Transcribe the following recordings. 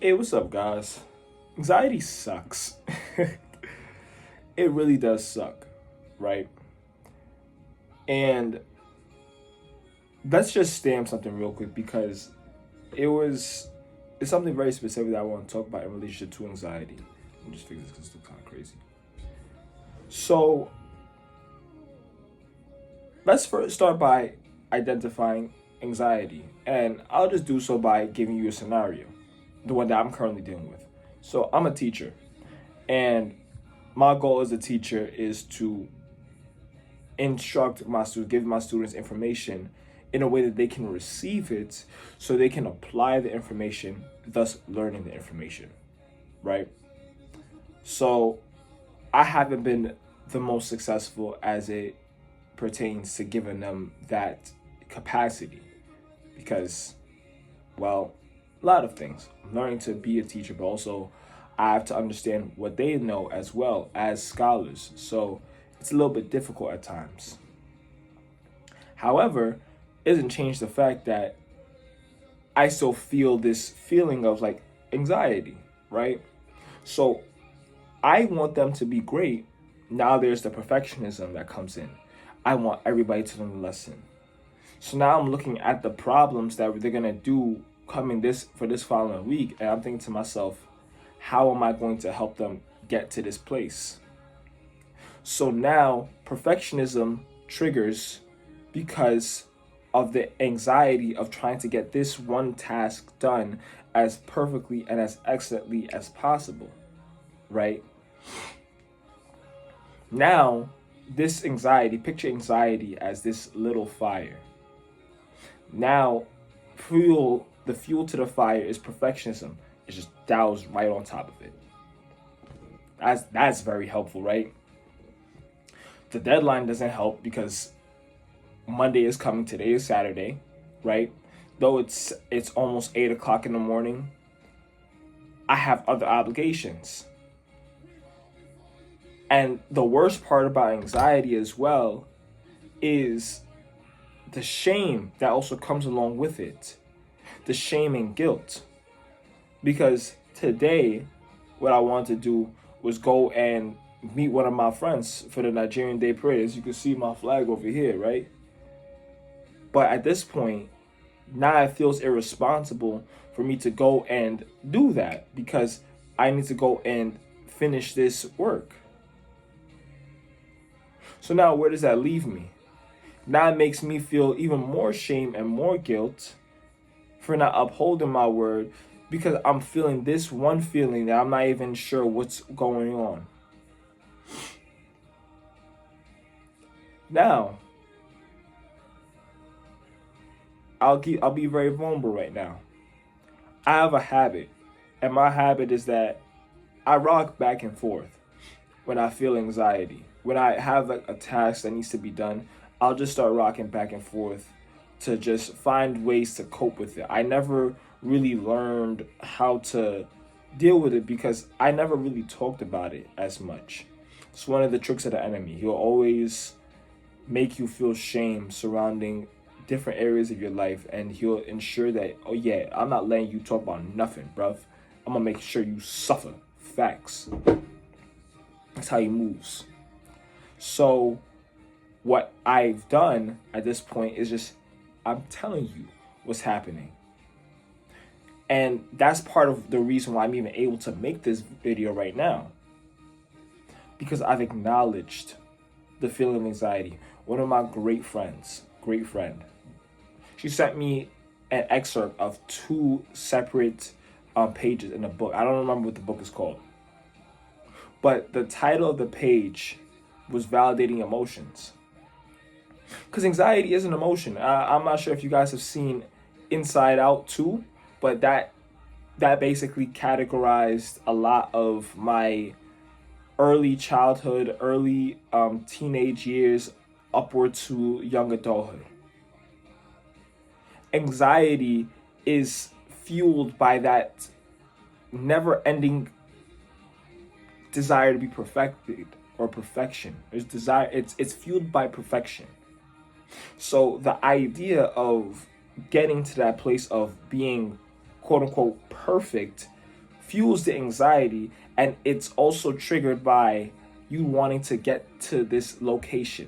Hey, what's up, guys? Anxiety sucks. It really does suck, right? And let's just stamp something real quick because it was it's something very specific that I want to talk about in relation to anxiety. Let me just figure this because it's kind of crazy. So let's first start by identifying anxiety, and I'll just do so by giving you a scenario, the one that I'm currently dealing with. So I'm a teacher, and my goal as a teacher is to instruct my students, give my students information in a way that they can receive it so they can apply the information, thus learning the information, right? So I haven't been the most successful as it pertains to giving them that capacity because, well, a lot of things. I'm learning to be a teacher, but also I have to understand what they know as well as scholars. So it's a little bit difficult at times. However, it doesn't change the fact that I still feel this feeling of like anxiety, right? So I want them to be great. Now there's the perfectionism that comes in. I want everybody to learn the lesson. So now I'm looking at the problems that they're gonna do coming this following week, and I'm thinking to myself, how am I going to help them get to this place? So now perfectionism triggers because of the anxiety of trying to get this one task done as perfectly and as excellently as possible, right? Now, this anxiety, picture anxiety as this little fire. Now, the fuel to the fire is perfectionism. It's just doused right on top of it. That's very helpful, right? The deadline doesn't help because Monday is coming. Today is Saturday, right? Though it's almost 8 o'clock in the morning, I have other obligations. And the worst part about anxiety as well is the shame that also comes along with it. The shame and guilt. Because today, what I wanted to do was go and meet one of my friends for the Nigerian Day Parade. As you can see my flag over here, right? But at this point, now it feels irresponsible for me to go and do that because I need to go and finish this work. So now where does that leave me? Now it makes me feel even more shame and more guilt for not upholding my word because I'm feeling this one feeling that I'm not even sure what's going on. Now, I'll be very vulnerable right now. I have a habit, and my habit is that I rock back and forth when I feel anxiety. When I have like a task that needs to be done, I'll just start rocking back and forth to just find ways to cope with it. I never really learned how to deal with it because I never really talked about it as much. It's one of the tricks of the enemy. He'll always make you feel shame surrounding different areas of your life, and he'll ensure that, oh yeah, I'm not letting you talk about nothing, bruv. I'm gonna make sure you suffer. Facts. That's how he moves. So what I've done at this point is just, I'm telling you what's happening. And that's part of the reason why I'm even able to make this video right now. Because I've acknowledged the feeling of anxiety. One of my great friend, she sent me an excerpt of two separate pages in a book. I don't remember what the book is called. But the title of the page was Validating Emotions. Because anxiety is an emotion. I'm not sure if you guys have seen Inside Out 2, but that basically categorized a lot of my early childhood, early teenage years, upward to young adulthood. Anxiety is fueled by that never-ending desire to be perfected or perfection. It's fueled by perfection. So the idea of getting to that place of being quote unquote perfect fuels the anxiety, and it's also triggered by you wanting to get to this location,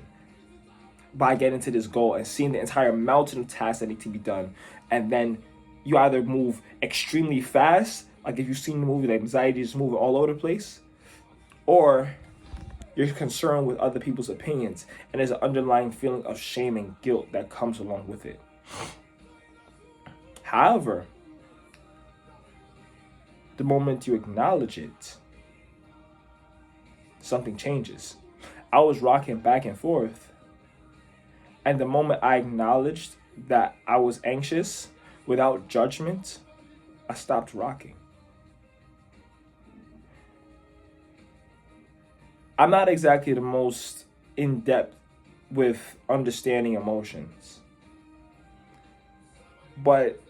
by getting to this goal and seeing the entire mountain of tasks that need to be done. And then you either move extremely fast, like if you've seen the movie, like anxiety is moving all over the place, or you're concerned with other people's opinions, and there's an underlying feeling of shame and guilt that comes along with it. However, the moment you acknowledge it, something changes. I was rocking back and forth, and the moment I acknowledged that I was anxious without judgment, I stopped rocking. I'm not exactly the most in-depth with understanding emotions, but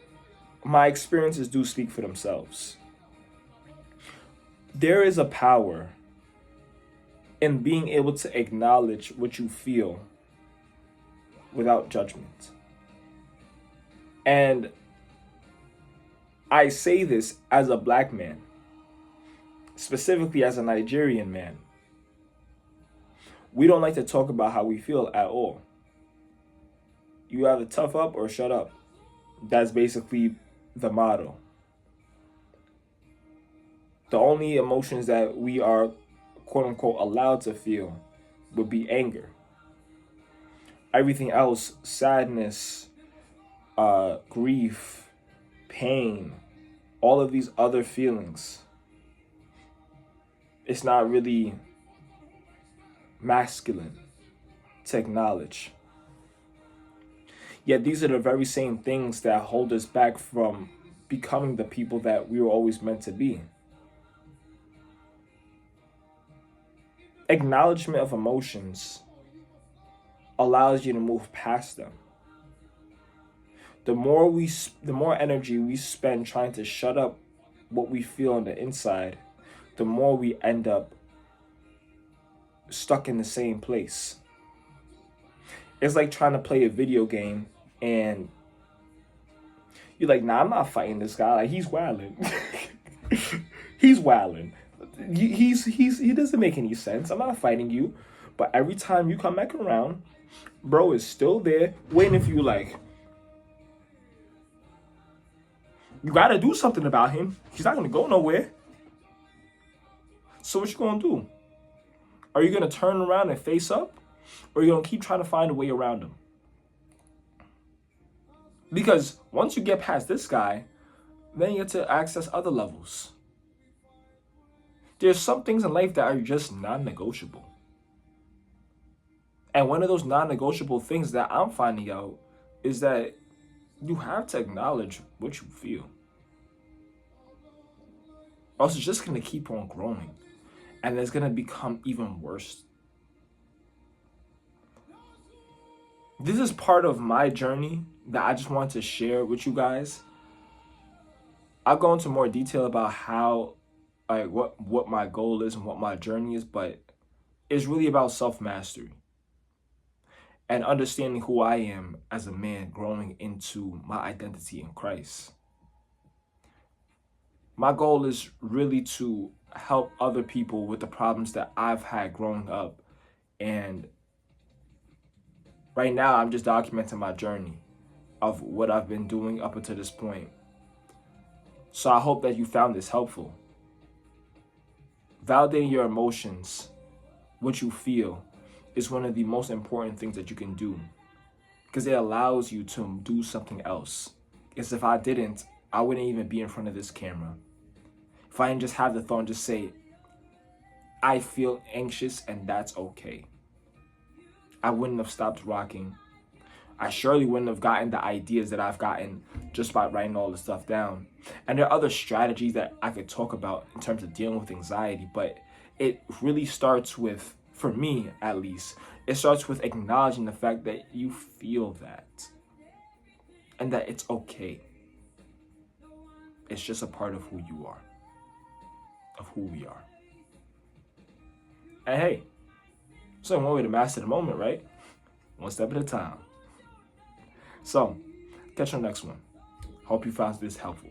my experiences do speak for themselves. There is a power in being able to acknowledge what you feel without judgment. And I say this as a black man, specifically as a Nigerian man. We don't like to talk about how we feel at all. You either tough up or shut up. That's basically the motto. The only emotions that we are, quote unquote, allowed to feel would be anger. Everything else, sadness, grief, pain, all of these other feelings, it's not really masculine to acknowledge. Yet these are the very same things that hold us back from becoming the people that we were always meant to be. Acknowledgement of emotions allows you to move past them. The more energy we spend trying to shut up what we feel on the inside, the more we end up stuck in the same place. It's like trying to play a video game and you're like, nah, I'm not fighting this guy. Like, he's wilding. He's wilding. He doesn't make any sense. I'm not fighting you. But every time you come back around, bro is still there waiting for you. Like, you gotta do something about him. He's not gonna go nowhere. So what you gonna do? Are you gonna turn around and face up? Or are you gonna keep trying to find a way around him? Because once you get past this guy, then you get to access other levels. There's some things in life that are just non-negotiable. And one of those non-negotiable things that I'm finding out is that you have to acknowledge what you feel. Or else it's just going to keep on growing. And it's going to become even worse. This is part of my journey that I just want to share with you guys. I'll go into more detail about how, like, what my goal is and what my journey is, but it's really about self-mastery and understanding who I am as a man growing into my identity in Christ. My goal is really to help other people with the problems that I've had growing up. And right now, I'm just documenting my journey of what I've been doing up until this point. So I hope that you found this helpful. Validating your emotions, what you feel, is one of the most important things that you can do, because it allows you to do something else. Because if I didn't, I wouldn't even be in front of this camera. If I didn't just have the thought and just say, I feel anxious and that's okay, I wouldn't have stopped rocking. I surely wouldn't have gotten the ideas that I've gotten just by writing all this stuff down. And there are other strategies that I could talk about in terms of dealing with anxiety, but it really starts with, for me at least, it starts with acknowledging the fact that you feel that and that it's okay. It's just a part of who you are, of who we are. And hey, there's only one way to master the moment, right? One step at a time. So, catch you on the next one. Hope you found this helpful.